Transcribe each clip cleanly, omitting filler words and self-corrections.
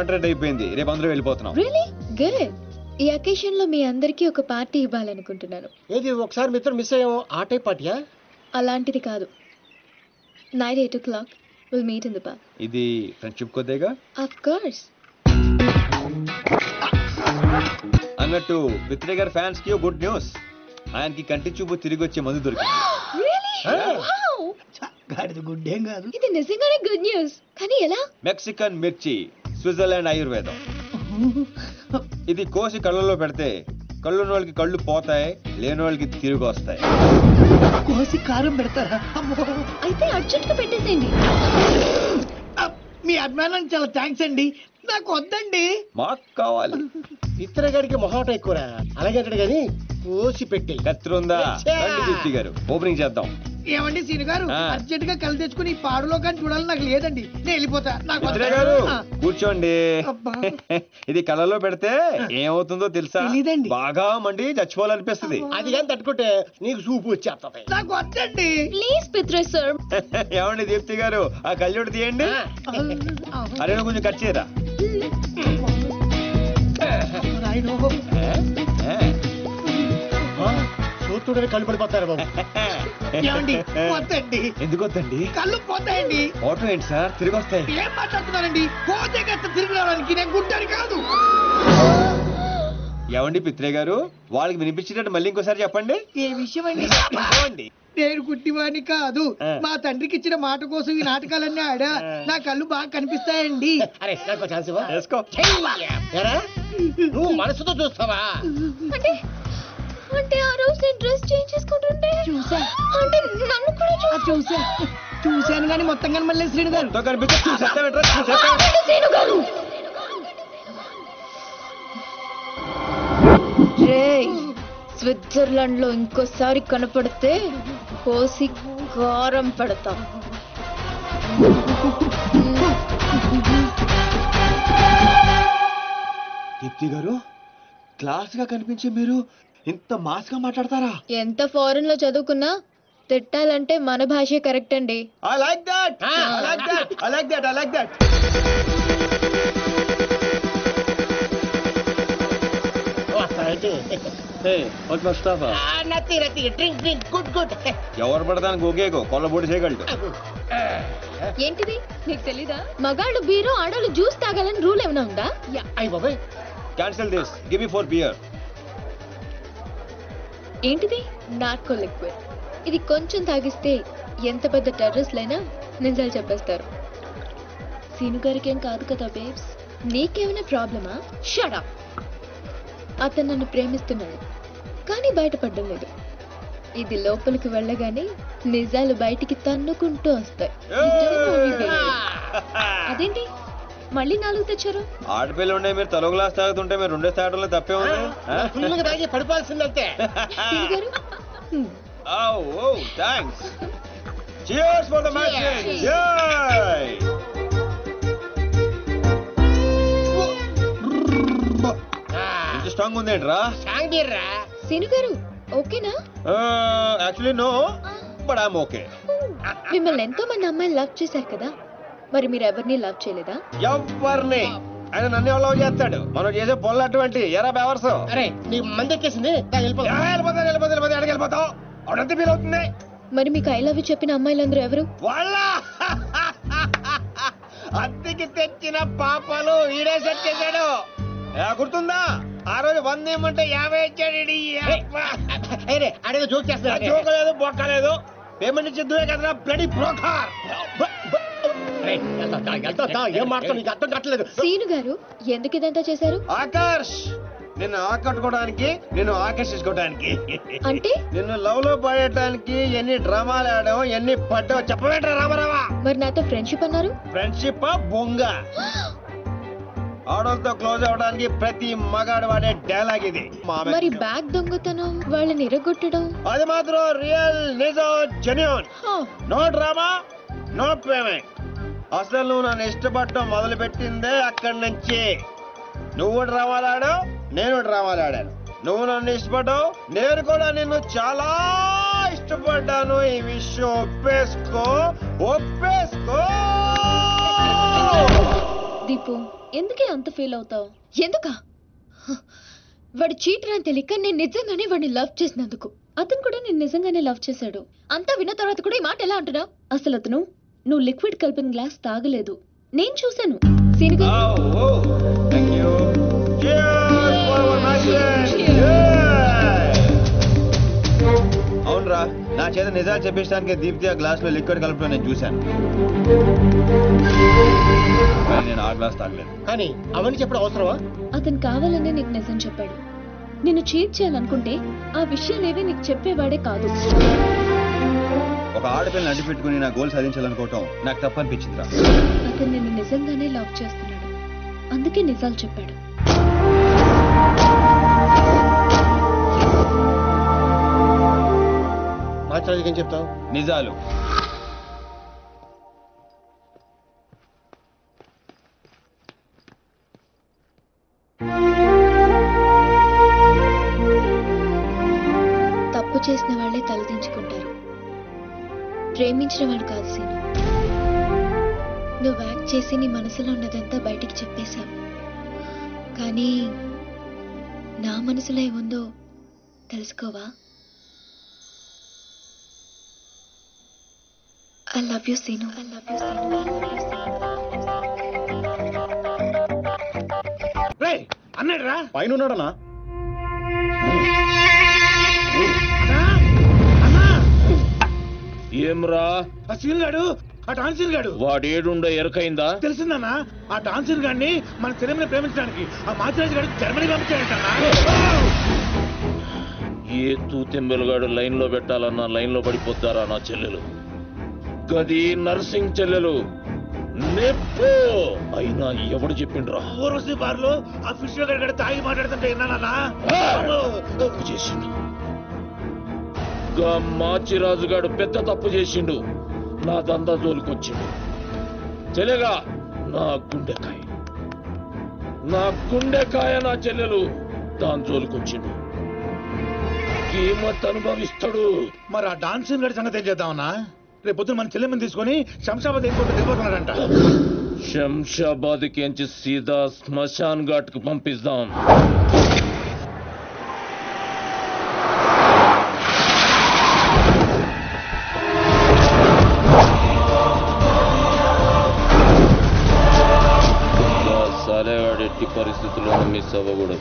Contract అయిపోయింది, రేపు అందరూ వెళ్ళిపోతున్నాం. Really good. ఈ అకేషన్ లో మీ అందరికీ ఒక పార్టీ ఇవ్వాలనుకుంటున్నాను. ఏది ఒకసారి మిత్రం మిస్ అయ్యాము, ఆ టైప్ పార్టీయా? అలాంటిది కాదు. Night 8 o'clock will meet in the park. ఇది ఫ్రెండ్షిప్ కొద్దేగా. Of course. అన్నట్టు పిత్రే గారి ఫ్యాన్స్ కి గుడ్ న్యూస్. ఆయనకి కంటి చూపు తిరిగి వచ్చే మందు దొరికింది. గుడ్ ఏం కాదు. ఇది నిజంగానే గుడ్ న్యూస్. కానీ ఎలా? మెక్సికన్ మిర్చి, స్విట్జర్లాండ్ ఆయుర్వేదం. ఇది కోసి కళ్ళలో పెడితే కళ్ళు వాళ్ళకి కళ్ళు పోతాయి, లేని వాళ్ళకి తిరిగి వస్తాయి. కోసి కారం పెడతారా? అయితే అర్జెంట్ గా పెట్టేసేయండి. మీ అభిమానం చాలా థ్యాంక్స్ అండి. నాకు వద్దండి. మాకు కావాలి. ఇతరగాడికి మొహాట ఎక్కువరా, అలాగే అంటాడు కానీ కోసి పెట్టి. కత్తిరుందా దీప్తి గారు? ఓపెనింగ్ చేద్దాం. ఏమండి సీను గారు, అర్జెంట్ గా కళ్ళు తెచ్చుకుని ఈ పాడులో కానీ చూడాలని నాకు లేదండి. నేను వెళ్ళిపోతా. నాకు పిత్రే గారు కూర్చోండి. ఇది కళ్ళలో పెడితే ఏమవుతుందో తెలుసా? బాగా మండి చచ్చిపోవాలనిపిస్తుంది. అది కానీ తట్టుకుంటే నీకు చూపు వచ్చేస్తుంది. నాకు వద్దండి ప్లీజ్ పిత్రే సార్. ఏమండి దీప్తి గారు, ఆ కళ్ళోడు తీయండి. అరే కొంచెం కట్ చేయరా. చూస్తుంటే కళ్ళు పడిపోతారు బాబు. ఏమండి వద్దండి. ఎందుకు వద్దండి? కళ్ళు పోతాయండి. ఫోటో ఏంటి సార్, తిరిగి వస్తాయి. ఏం మాట్లాడుతున్నారండి? పోతే కాస్త తిరిగి రావడానికి నేను గుడ్డాను కాదు. ఏమండి పిత్రే గారు, వాళ్ళకి వినిపించినట్టు మళ్ళీ ఇంకోసారి చెప్పండి. ఏ విషయం అండి? నేను గుడ్డివాణ్ణి కాదు. మా తండ్రికి ఇచ్చిన మాట కోసం ఈ నాటకాలన్నీ ఆడా. నా కళ్ళు బాగా కనిపిస్తాయండి. అరే నాకు ఛాన్స్ ఇవ్వు. వేసుకో. నువ్వు మనసుతో చూస్తావా? అంటే ఆ రోజు నేను డ్రెస్ చేంజ్ చేసుకుంటుంటే చూసా. అంటే నన్ను కూడా చూశాను కానీ మొత్తం కానీ మళ్ళీ శ్రీను గారు శ్రీను గారు. స్విట్జర్లాండ్ లో ఇంకోసారి కనపడితే కోసి కారం పెడతాం. దీప్తి గారు, క్లాస్ గా కనిపించే మీరు ఇంత మాస్ గా మాట్లాడతారా? ఎంత ఫారెన్ లో చదువుకున్నా తిట్టాలంటే మన భాషే కరెక్ట్ అండి. I like that. I like that. I like that. I like that. ఎవరు పడదానికి ఒకేగో కొల్లబొడి చేయగలడు. ఏంటిది నీకు తెలీదా? మగాళ్ళు బీరు, ఆడవాళ్ళు జ్యూస్ తాగాలని రూల్ ఏమైనా ఉందా? Cancel this. Give me 4 beer. ఏంటిది? Narco liquid. ఇది కొంచెం తాగిస్తే ఎంత పెద్ద టెర్రరిస్ట్లైనా నిజాలు చెప్పేస్తారు. సీను గారికి ఏం కాదు కదా బేబ్స్? నీకేమైనా ప్రాబ్లమా? Shut up. అతను నన్ను ప్రేమిస్తున్నాడు కానీ బయటపడడం లేదు. ఇది లోపలికి వెళ్ళగానే నిజాలు బయటికి తన్నుకుంటూ వస్తాయి. అదేంటి మళ్ళీ 4 తెచ్చారు? ఆడపిల్ల ఉండే మీరు తలో గ్లాస్ తాగుతుంటే మీరు 2 తాగడంలో తప్పే ఉంది. పడిపోవాల్సిందంతే. Thanks. Cheers for the matches. Yay! ఇంత స్ట్రాంగ్ ఉందేంట్రా? సీను గారు ఓకేనా? Actually no, but I'm okay. మిమ్మల్ని ఎంతో మంది అమ్మాయిలు లవ్ చేశారు కదా, మరి మీరు ఎవరిని లవ్ చేయలేదా? ఎవరిని? ఆయన నన్ను లవ్ చేస్తాడు. మనం చేసే పొల్ల అటువంటి ఎరా బెవర్స్. అరే నీ మంది ఎక్కేసింది. వెళ్ళిపోతావు అవునంత ఫీల్ అవుతుంది. మరి మీకు ఐ లవ్ యూ చెప్పిన అమ్మాయిలందరూ ఎవరు? వాళ్ళ అద్దెకి తెచ్చిన పాపలు ఈడే సెట్ చేశాడు. గుర్తుందా? ఆ రోజు 100 ఇమ్మంటే 50 ఇచ్చాడు. అడిగి జోక్ చేస్తా. జోకలేదు బొక్కలేదు. పేమెంట్ ఇచ్చేద్దువే కదరా బ్లడీ బ్రోకర్. ఏం మాట్లాడు నీకు అర్థం కావట్లేదు. సీను గారు ఎందుకు ఇదంతా చేశారు? ఆకర్ష్, నిన్ను ఆకట్టుకోవడానికి, నిన్ను ఆకర్షించుకోవడానికి, అంటే నిన్ను లవ్ లో పడేయడానికి ఎన్ని డ్రామాలు ఆడావు, ఎన్ని పడ్డావు చెప్పవేంట్రా రామారావా? మరి నాతో ఫ్రెండ్షిప్ అన్నారు. ఫ్రెండ్షిప్ బొంగ. ఆడోళ్ళతో క్లోజ్ అవడానికి ప్రతి మగాడు వాడే డైలాగ్ ఇది. మరి బ్యాగ్ దొంగతనం, వాళ్ళని ఇరగొట్టడం, అది మాత్రం రియల్, నిజం, genuine. No drama, no payment. అసలు నువ్వు నన్ను ఇష్టపడటం మొదలు పెట్టిందే అక్కడి నుంచి. నువ్వు డ్రామాలు ఆడావు, నేను డ్రామాలు ఆడాను. నువ్వు నన్ను ఇష్టపడ్డావు, నేను కూడా నిన్ను చాలా ఇష్టపడ్డాను. ఈ విషయం ఒప్పేసుకో. దీపు ఎందుకే అంత ఫీల్ అవుతావు? ఎందుకా? వాడు చీటర్ అని తెలియక నేను నిజంగానే వాడిని లవ్ చేసినందుకు. అతను కూడా నేను నిజంగానే లవ్ చేశాడు. అంతా విన్న తర్వాత కూడా ఈ మాట ఎలా అంటున్నావు? అసలు అతను నువ్వు లిక్విడ్ కలిపిన గ్లాస్ తాగలేదు, నేను చూశాను. సీనుగా అవునరా, నా చేత నిజాలు చెప్పేయడానికి దీప్తి ఆ గ్లాస్ లో లిక్విడ్ కలపడం నేను చూశాను. కానీ నేను ఆ గ్లాస్ తాగలేదు. కానీ అవన్నీ చెప్పడం అవసరమా? అతను కావాలనే నీకు నిజం చెప్పాడు. నిన్ను చీట్ చేయాలనుకుంటే ఆ విషయాలేవి నీకు చెప్పేవాడే కాదు. ఒక ఆడపిల్లని అడ్డు పెట్టుకుని నా గోల్ సాధించాలనుకోవటం నాకు తప్పనిపించిందిరా. అతను నిన్ను నిజంగానే లవ్ చేస్తున్నాడు, అందుకే నిజాలు చెప్పాడు. మాట్లాడేం చెప్తావు? నిజాలు. తప్పు చేసిన వాళ్లే తలదించుకుంటారు, ప్రేమించిన వాడు కాదు సీను. నువ్వు యాక్ట్ చేసి నీ మనసులో ఉన్నదంతా బయటికి చెప్పేశావు, కానీ నా మనసులో ఏముందో తెలుసుకోవా? I love you, Sinu. I love you, Sinu. I love you, Sinu. రేయ్ అన్నాడు రా, పైన ఉన్నాడనా? అన్నా ఏమ్రా ఆ సీన్ గాడు, ఆ డాన్సీన్ గాడు వాడేడుండ ఎరకైందా? తెలిసిందన్నా, ఆ డాన్సీన్ గాడిని మన సినిమాని ప్రేమించడానికి ఆ మాచిరాజు గారు జర్మనీ పంపించాడంటన్నా. ఏ తూతెంబెలుగాడు లైన్ లో పెట్టాలన్నా లైన్ లో పడిపోతారా నా చెల్లెలు? గది నర్సింగ్ చెల్లెలు నెప్పు అయినా ఎవడు చెప్పిండ్రా? ఊర్వశి బార్లో ఆ ఫిష్ గారు తాగి మాట్లాడుతుంటే విన్నానన్నా. తప్పు చేసిండు, గా మాచిరాజుగాడు పెద్ద తప్పు చేసిండు. నా దందా జోలికొచ్చిండు. చెల్లెగా నా గుండెకాయ, నా గుండెకాయ నా చెల్లెలు దాని జోలికొచ్చిండు. కీమత్ అనుభవిస్తాడు. మరి ఆ డాన్సీన్ గారి సంగతి ఏం చేద్దామన్నా? రేపు పొద్దున మన చెల్లెమ్మని తీసుకొని శంషాబాద్ ఎయిర్పోర్ట్ వెళ్ళిపోతున్నాడంట. శంషాబాద్ కించి సీదా శ్మశాన్ ఘాట్ కు పంపిస్తాం. సాలేగాడు ఎట్టి పరిస్థితుల్లోనూ మిస్ అవ్వకూడదు.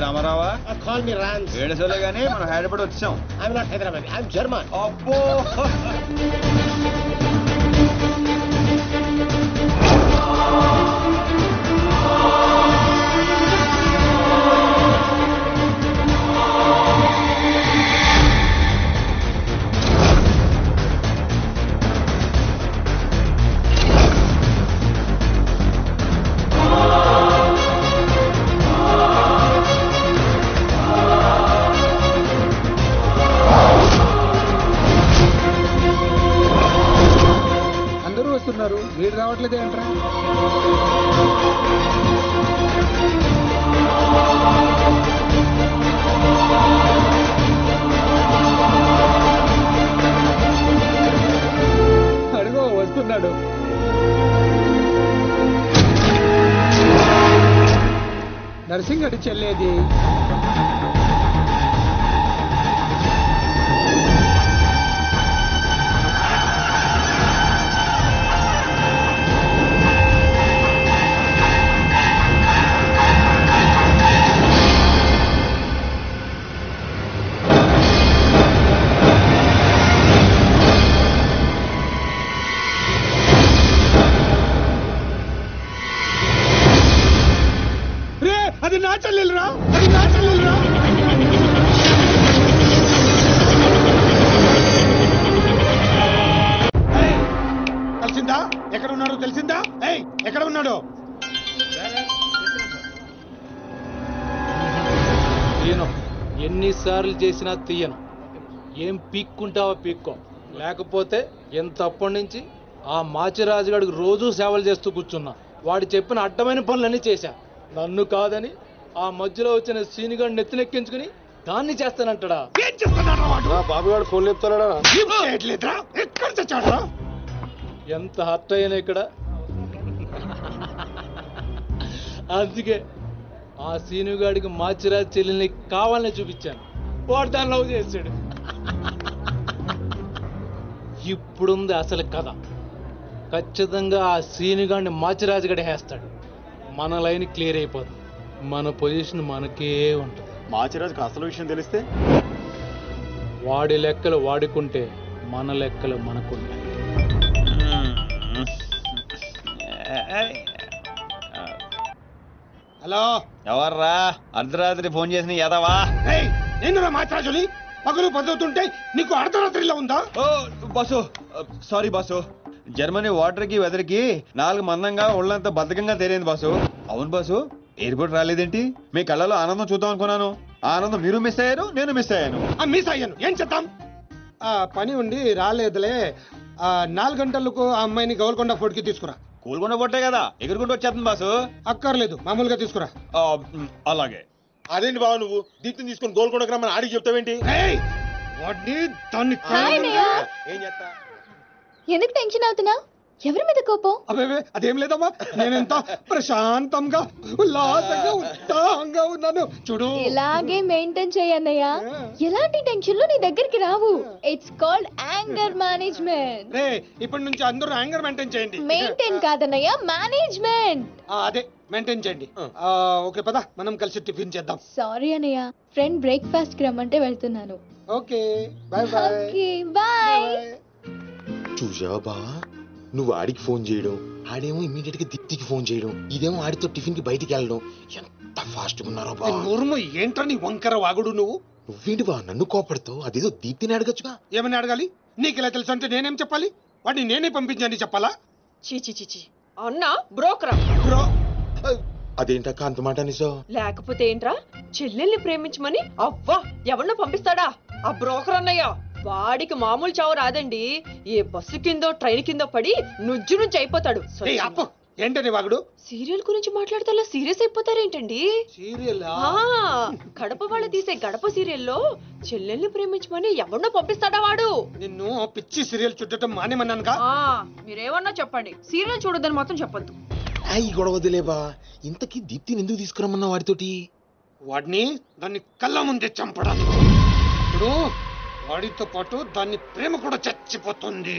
రామారావా, కాల్ మీ రాన్స్. ఏడుసోలే గానీ మనం హైదరాబాద్ వచ్చాం. I'm not Hyderabad, I'm German. అబ్బో, వీడు రావట్లేదు ఏంట్రా? అడుగో వస్తున్నాడు. నర్సింగ్ గడి చెల్లేది. అది నా చెల్లెలురా, అది నా చెల్లెలురా. తెలిసిందా ఎక్కడ ఉన్నాడో? తెలిసిందా? ఎక్కడ ఉన్నాడో? తీయను, ఎన్నిసార్లు చేసినా తీయను. ఏం పీక్కుంటావో పీక్కో, లేకపోతే ఎంతప్పటి నుంచి ఆ మాచిరాజు గడికి రోజూ సేవలు చేస్తూ కూర్చున్నా. వాడు చెప్పిన అడ్డమైన పనులన్నీ చేశా. నన్ను కాదని ఆ మధ్యలో వచ్చిన సీనిగాడు నెత్తినెక్కించుకుని దాన్ని చేస్తానంటాడా? ఏం చేస్తున్నాడు వాడు? బాబు గారు ఫోన్ చెప్తాడా? ఏం చేయట్లేదురా? ఎక్కడ తెచ్చాడురా? ఎంత హర్ట్ అయినా ఇక్కడ. అందుకే ఆ సీనుగాడికి మాచిరాజు చెల్లెల్ని కావాలని చూపించాను. వాడు దాన్ని లవ్ చేశాడు. ఇప్పుడుంది అసలు కథ. ఖచ్చితంగా ఆ సీనుగాడిని మాచిరాజు గడి వేస్తాడు. మన లైన్ క్లియర్ అయిపోతుంది. మన పొజిషన్ మనకే ఉంటుంది. మాచిరాజుకి అసలు విషయం తెలిస్తే వాడి లెక్కలు వాడుకుంటే మన లెక్కలు మనకుంటాయి. హలో, ఎవర్రా అర్ధరాత్రి ఫోన్ చేసిన యదవా? నేను మాట్లాడాలి. పగలు పదువుతుంటే నీకు అర్ధరాత్రిలో ఉందా? ఓ boss, sorry boss. Germany water కి వెదర్ కి 4 మందంగా ఒళ్ళంతా బద్ధకంగా తేలింది బాసు. అవును బాసు, ఎయిర్పోర్ట్ రాలేదేంటి? మీ కళ్ళలో ఆనందం చూద్దాం అనుకున్నాను. ఆనందం మీరు మిస్ అయ్యారు, నేను మిస్ అయ్యాను. మిస్ అయ్యాను. ఏం చేద్దాం? పని ఉండి రాలేదులే. 4 గంటలకు ఆ అమ్మాయిని గోల్కొండ ఫోర్ట్ కి తీసుకురా. కూల్కొండ పొట్టే కదా, ఎగురుకుంటూ వచ్చేస్తుంది బాసు. అక్కర్లేదు, మామూలుగా తీసుకురా. అలాగే. అదేంటి బావ నువ్వు దీప్తిని తీసుకొని గోల్కొండకు రమ్మని ఆడికి చెప్తావేంటి? వాడిని దాన్ని హాయ్ అన్నయ్య. ఏం చేస్తా? ఎందుకు టెన్షన్ అవుతున్నా? ఎవరి మీద కోపం? అబే అదేం లేదమ్మా. నేనెంత ప్రశాంతంగా ఉల్లాసంగా ఉత్సాహంగా ఉన్నాను చూడు. ఇలాగే మెయింటైన్ చేయన్నయ్య. ఎలాంటి టెన్షన్లు నీ దగ్గరికి రావు. It's called anger management. రే, ఇప్పటి నుంచి అందరూ యాంగర్ మెయింటైన్ చేయండి. మెయింటైన్ కాదన్నయ్య, మేనేజ్మెంట్. అదే మెయింటైన్ చేయండి. ఓకే పద, మనం కలిసి టిఫిన్ చేద్దాం. సారీ అన్నయ్య, ఫ్రెండ్ బ్రేక్ఫాస్ట్ కి రమ్మంటే వెళ్తున్నాను. Okay bye bye. Okay bye. చూసావా బావా, నువ్వు ఆడికి ఫోన్ చేయడం, ఆడేమో ఇమీడియట్ గా దిప్తికి ఫోన్ చేయడం, ఇదేమో ఆడితో టిఫిన్ కి బయటికి వెళ్ళడం. ఎంత ఫాస్ట్ గా ఉన్నారో బావా. నోరుము ఏంట్రా నీ వంకర వాగుడు నువ్వు? నువ్వేంటి బావ నన్ను కోపడతావు? అదేదో దీప్తిని అడగచ్చుగా. ఏమని అడగాలి? నీకు ఇలా తెలుసు అంటే నేనేం చెప్పాలి? వాడిని నేనే పంపించండి చెప్పాలా? చీచి చీచి అన్నా బ్రోకరా? బ్రో, అదేంటక్క అంత మాట అనేసో? లేకపోతే ఏంట్రా, చెల్లెల్ని ప్రేమించమని అవ్వా ఎవరినో పంపిస్తాడా ఆ బ్రోకర్ అన్నయ్య? వాడికి మామూలు చావు రాదండి. ఏ బస్సు కిందో ట్రైన్ కిందో పడి నుజ్జు నుంచి అయిపోతాడు. ఏయ్ అప్పు, ఏంటని వాగుడు? సీరియల్ గురించి మాట్లాడితే అలా సీరియస్ అయిపోతారేంటండి? సీరియల్ గడప వాళ్ళు తీసే గడప సీరియల్లో చెల్లెల్ని ప్రేమించమని ఎవరినో పంపిస్తాడా వాడు? నిన్ను పిచ్చి సీరియల్ చుట్టడం మానేమన్నానుగా. మీరేమన్నా చెప్పండి, సీరియల్ చూడొద్దని మాత్రం చెప్పొద్దు. ఈ గొడవదిలే బా. ఇంతకీ దీప్తిని ఎందుకు తీసుకురమ్మన్నా వాడితోటి? వాడిని దాన్ని కళ్ళ ముందే చంపడానికి. ఇప్పుడు వాడితో పాటు దాన్ని ప్రేమ కూడా చచ్చిపోతుంది.